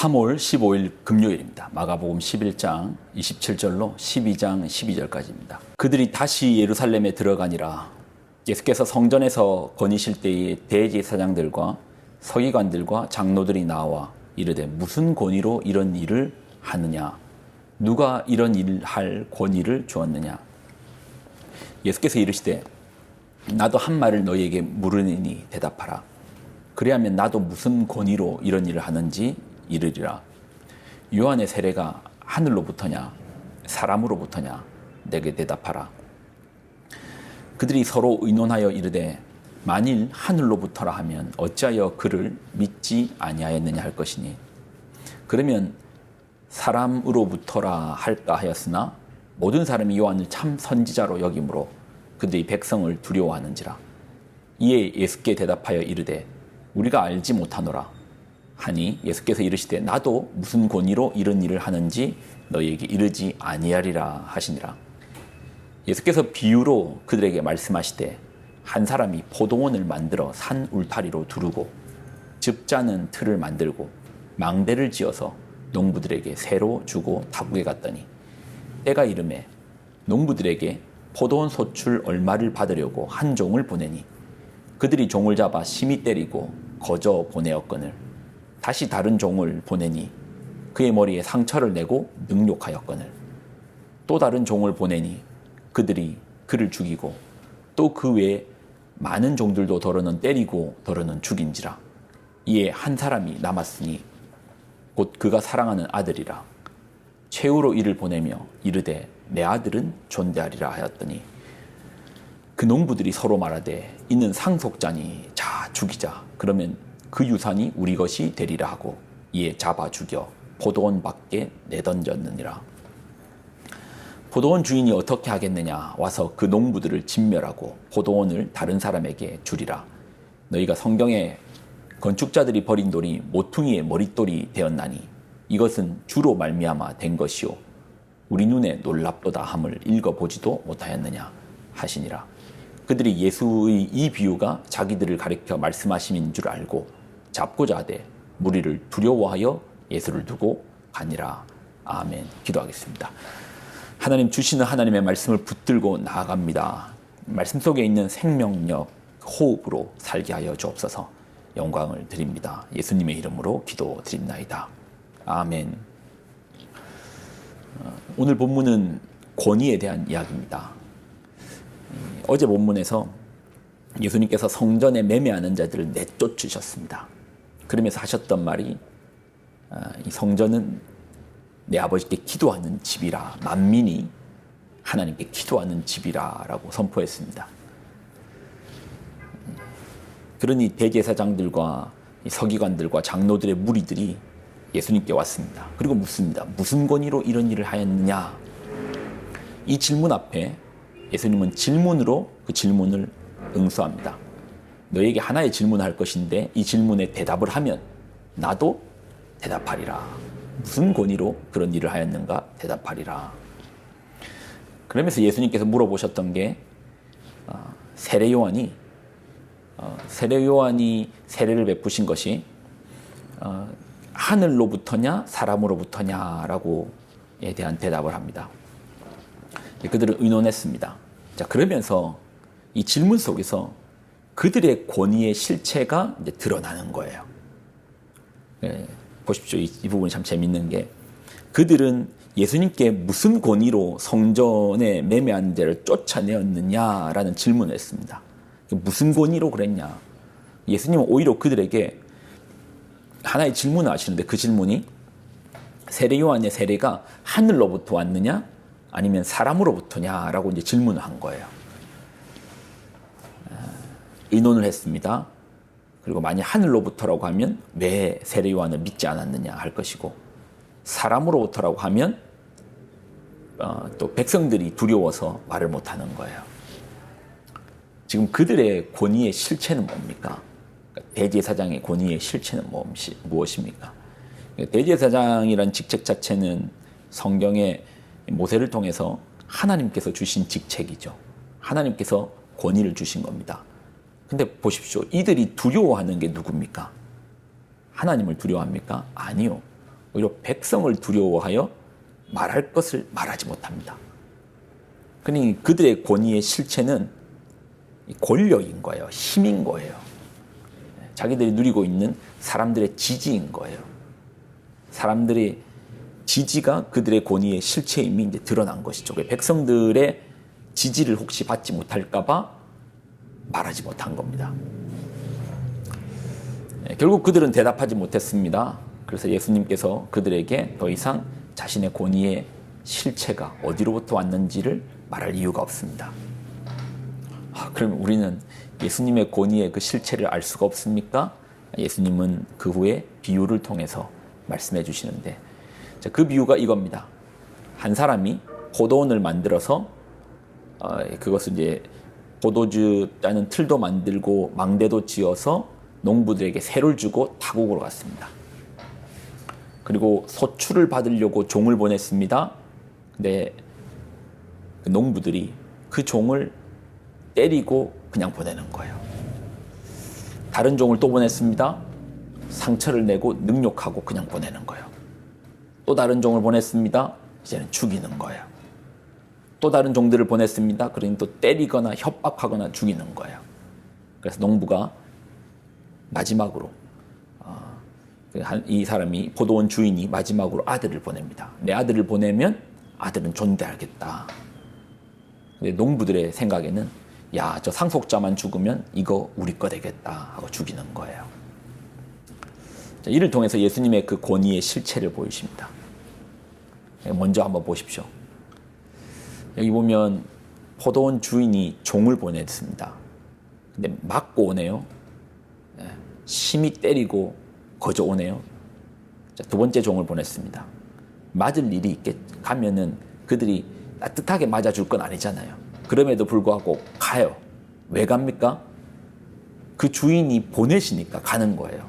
3월 15일 금요일입니다. 마가복음 11장 27절로 12장 12절까지입니다. 그들이 다시 예루살렘에 들어가니라. 예수께서 성전에서 거니실 때에 대제사장들과 서기관들과 장로들이 나와 이르되 무슨 권위로 이런 일을 하느냐? 누가 이런 일을 할 권위를 주었느냐? 예수께서 이르시되 나도 한 말을 너희에게 물으니 대답하라. 그리하면 나도 무슨 권위로 이런 일을 하는지 이르리라. 요한의 세례가 하늘로부터냐 사람으로부터냐 내게 대답하라. 그들이 서로 의논하여 이르되 만일 하늘로부터라 하면 어찌하여 그를 믿지 아니하였느냐 할 것이니 그러면 사람으로부터라 할까 하였으나 모든 사람이 요한을 참 선지자로 여김으로 그들이 백성을 두려워하는지라. 이에 예수께 대답하여 이르되 우리가 알지 못하노라 하니 예수께서 이르시되 나도 무슨 권위로 이런 일을 하는지 너희에게 이르지 아니하리라 하시니라. 예수께서 비유로 그들에게 말씀하시되 한 사람이 포도원을 만들어 산 울타리로 두르고 즙 짜는 틀을 만들고 망대를 지어서 농부들에게 새로 주고 타국에 갔더니 때가 이르매 농부들에게 포도원 소출 얼마를 받으려고 한 종을 보내니 그들이 종을 잡아 심히 때리고 거저 보내었거늘 다시 다른 종을 보내니 그의 머리에 상처를 내고 능욕하였거늘 또 다른 종을 보내니 그들이 그를 죽이고 또 그 외에 많은 종들도 더러는 때리고 더러는 죽인지라. 이에 한 사람이 남았으니 곧 그가 사랑하는 아들이라. 최후로 이를 보내며 이르되 내 아들은 존대하리라 하였더니 그 농부들이 서로 말하되 이는 상속자니 자 죽이자. 그러면 그 유산이 우리 것이 되리라 하고 이에 잡아 죽여 포도원 밖에 내던졌느니라. 포도원 주인이 어떻게 하겠느냐? 와서 그 농부들을 진멸하고 포도원을 다른 사람에게 주리라. 너희가 성경에 건축자들이 버린 돌이 모퉁이의 머릿돌이 되었나니 이것은 주로 말미암아 된 것이요 우리 눈에 놀랍도다 함을 읽어보지도 못하였느냐 하시니라. 그들이 예수의 이 비유가 자기들을 가리켜 말씀하심인 줄 알고 잡고자 하되 무리를 두려워하여 예수를 두고 가니라. 아멘. 기도하겠습니다. 하나님 주시는 하나님의 말씀을 붙들고 나아갑니다. 말씀 속에 있는 생명력, 호흡으로 살게 하여 주옵소서. 영광을 드립니다. 예수님의 이름으로 기도드립나이다. 아멘. 오늘 본문은 권위에 대한 이야기입니다. 어제 본문에서 예수님께서 성전에 매매하는 자들을 내쫓으셨습니다. 그러면서 하셨던 말이 이 성전은 내 아버지께 기도하는 집이라, 만민이 하나님께 기도하는 집이라 라고 선포했습니다. 그러니 대제사장들과 서기관들과 장로들의 무리들이 예수님께 왔습니다. 그리고 묻습니다. 무슨 권위로 이런 일을 하였느냐? 이 질문 앞에 예수님은 질문으로 그 질문을 응수합니다. 너에게 하나의 질문을 할 것인데 이 질문에 대답을 하면 나도 대답하리라. 무슨 권위로 그런 일을 하였는가 대답하리라. 그러면서 예수님께서 물어보셨던 게 세례 요한이 세례를 베푸신 것이 하늘로부터냐 사람으로부터냐라고에 대한 대답을 합니다. 그들은 의논했습니다. 자, 그러면서 이 질문 속에서 그들의 권위의 실체가 이제 드러나는 거예요. 보십시오. 이 부분이 참 재밌는 게 그들은 예수님께 무슨 권위로 성전에 매매한 자를 쫓아내었느냐라는 질문을 했습니다. 무슨 권위로 그랬냐? 예수님은 오히려 그들에게 하나의 질문을 하시는데 그 질문이 세례 요한의 세례가 하늘로부터 왔느냐 아니면 사람으로부터냐라고 이제 질문을 한 거예요. 의논을 했습니다. 그리고 만약 하늘로부터라고 하면 왜 세례 요한을 믿지 않았느냐 할 것이고 사람으로부터라고 하면 또 백성들이 두려워서 말을 못하는 거예요. 지금 그들의 권위의 실체는 뭡니까? 대제사장의 권위의 실체는 무엇입니까? 대제사장이란 직책 자체는 성경의 모세를 통해서 하나님께서 주신 직책이죠. 하나님께서 권위를 주신 겁니다. 근데 보십시오. 이들이 두려워하는 게 누굽니까? 하나님을 두려워합니까? 아니요. 오히려 백성을 두려워하여 말할 것을 말하지 못합니다. 그러니 그들의 권위의 실체는 권력인 거예요. 힘인 거예요. 자기들이 누리고 있는 사람들의 지지인 거예요. 사람들의 지지가 그들의 권위의 실체임이 이제 드러난 것이죠. 백성들의 지지를 혹시 받지 못할까봐 말하지 못한 겁니다. 결국 그들은 대답하지 못했습니다. 그래서 예수님께서 그들에게 더 이상 자신의 권위의 실체가 어디로부터 왔는지를 말할 이유가 없습니다. 그럼 우리는 예수님의 권위의 그 실체를 알 수가 없습니까? 예수님은 그 후에 비유를 통해서 말씀해 주시는데, 그 비유가 이겁니다. 한 사람이 포도원을 만들어서 그것을 이제 포도주 따는 틀도 만들고 망대도 지어서 농부들에게 새를 주고 타국으로 갔습니다. 그리고 소출을 받으려고 종을 보냈습니다. 근데 그 농부들이 그 종을 때리고 그냥 보내는 거예요. 다른 종을 또 보냈습니다. 상처를 내고 능욕하고 그냥 보내는 거예요. 또 다른 종을 보냈습니다. 이제는 죽이는 거예요. 또 다른 종들을 보냈습니다. 그러니 또 때리거나 협박하거나 죽이는 거예요. 그래서 농부가 마지막으로 이 사람이 포도원 주인이 마지막으로 아들을 보냅니다. 내 아들을 보내면 아들은 존대하겠다. 근데 농부들의 생각에는 야, 저 상속자만 죽으면 이거 우리 거 되겠다 하고 죽이는 거예요. 자, 이를 통해서 예수님의 그 권위의 실체를 보이십니다. 먼저 한번 보십시오. 여기 보면 포도원 주인이 종을 보냈습니다. 근데 맞고 오네요. 심히 때리고 거저 오네요. 자, 두 번째 종을 보냈습니다. 맞을 일이 가면은 그들이 따뜻하게 맞아줄 건 아니잖아요. 그럼에도 불구하고 가요. 왜 갑니까? 그 주인이 보내시니까 가는 거예요.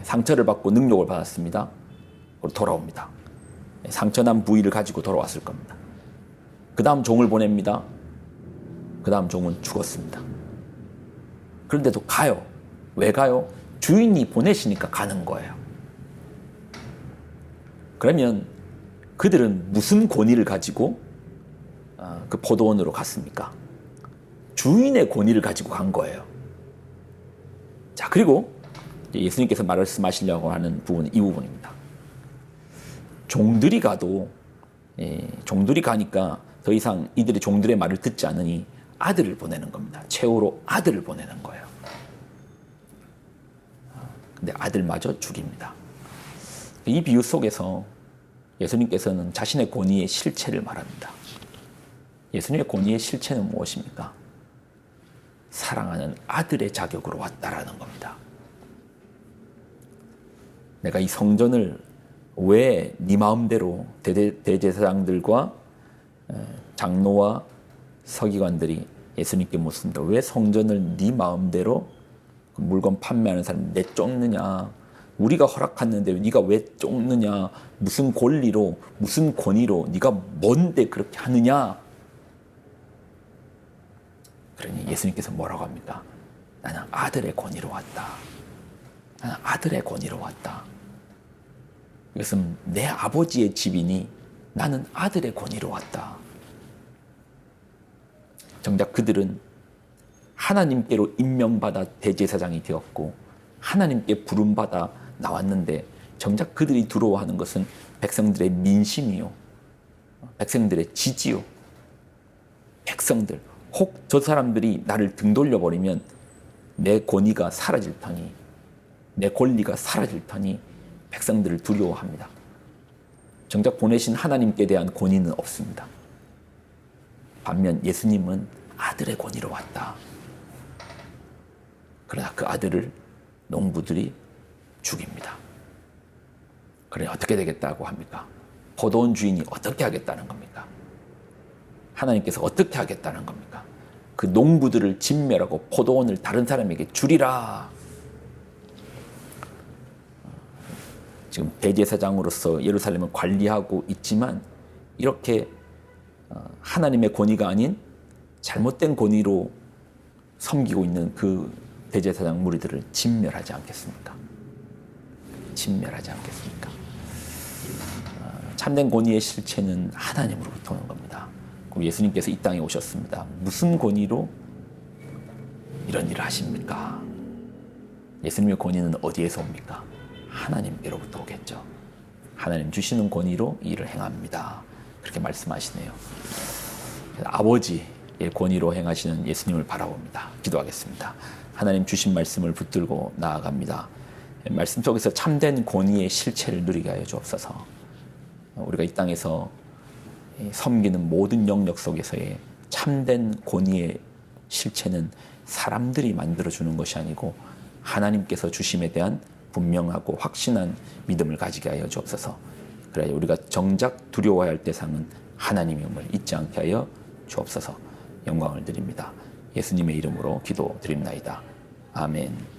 상처를 받고 능욕을 받았습니다. 돌아옵니다. 상처난 부위를 가지고 돌아왔을 겁니다. 그 다음 종을 보냅니다. 그 다음 종은 죽었습니다. 그런데도 가요. 왜 가요? 주인이 보내시니까 가는 거예요. 그러면 그들은 무슨 권위를 가지고 그 포도원으로 갔습니까? 주인의 권위를 가지고 간 거예요. 자, 그리고 예수님께서 말씀하시려고 하는 부분은 이 부분입니다. 종들이 가도 종들이 가니까 더 이상 이들이 종들의 말을 듣지 않으니 아들을 보내는 겁니다. 최후로 아들을 보내는 거예요. 근데 아들마저 죽입니다. 이 비유 속에서 예수님께서는 자신의 권위의 실체를 말합니다. 예수님의 권위의 실체는 무엇입니까? 사랑하는 아들의 자격으로 왔다라는 겁니다. 내가 이 성전을 왜 네 마음대로 대제사장들과 장로와 서기관들이 예수님께 묻습니다. 왜 성전을 네 마음대로 물건 판매하는 사람 내쫓느냐? 우리가 허락했는데 네가 왜 쫓느냐? 무슨 권리로, 무슨 권위로, 네가 뭔데 그렇게 하느냐? 그러니 예수님께서 뭐라고 합니까? 나는 아들의 권위로 왔다. 나는 아들의 권위로 왔다. 이것은 내 아버지의 집이니 나는 아들의 권위로 왔다. 정작 그들은 하나님께로 임명받아 대제사장이 되었고 하나님께 부름받아 나왔는데 정작 그들이 두려워하는 것은 백성들의 민심이요, 백성들의 지지요. 백성들, 혹 저 사람들이 나를 등 돌려버리면 내 권위가 사라질 터니, 내 권리가 사라질 터니 백성들을 두려워합니다. 정작 보내신 하나님께 대한 권위는 없습니다. 반면 예수님은 아들의 권위로 왔다. 그러나 그 아들을 농부들이 죽입니다. 그래 어떻게 되겠다고 합니까? 포도원 주인이 어떻게 하겠다는 겁니까? 하나님께서 어떻게 하겠다는 겁니까? 그 농부들을 진멸하고 포도원을 다른 사람에게 주리라. 지금 대제사장으로서 예루살렘을 관리하고 있지만 이렇게 하나님의 권위가 아닌 잘못된 권위로 섬기고 있는 그 대제사장 무리들을 진멸하지 않겠습니까? 진멸하지 않겠습니까? 참된 권위의 실체는 하나님으로부터 오는 겁니다. 예수님께서 이 땅에 오셨습니다. 무슨 권위로 이런 일을 하십니까? 예수님의 권위는 어디에서 옵니까? 하나님께로부터 오겠죠. 하나님 주시는 권위로 이 일을 행합니다. 그렇게 말씀하시네요. 아버지의 권위로 행하시는 예수님을 바라봅니다. 기도하겠습니다. 하나님 주신 말씀을 붙들고 나아갑니다. 말씀 속에서 참된 권위의 실체를 누리게 하여 주옵소서. 우리가 이 땅에서 섬기는 모든 영역 속에서의 참된 권위의 실체는 사람들이 만들어주는 것이 아니고 하나님께서 주심에 대한 분명하고 확신한 믿음을 가지게 하여 주옵소서. 그래야 우리가 정작 두려워해야 할 대상은 하나님임을 잊지 않게 하여 주옵소서. 영광을 드립니다. 예수님의 이름으로 기도드립나이다. 아멘.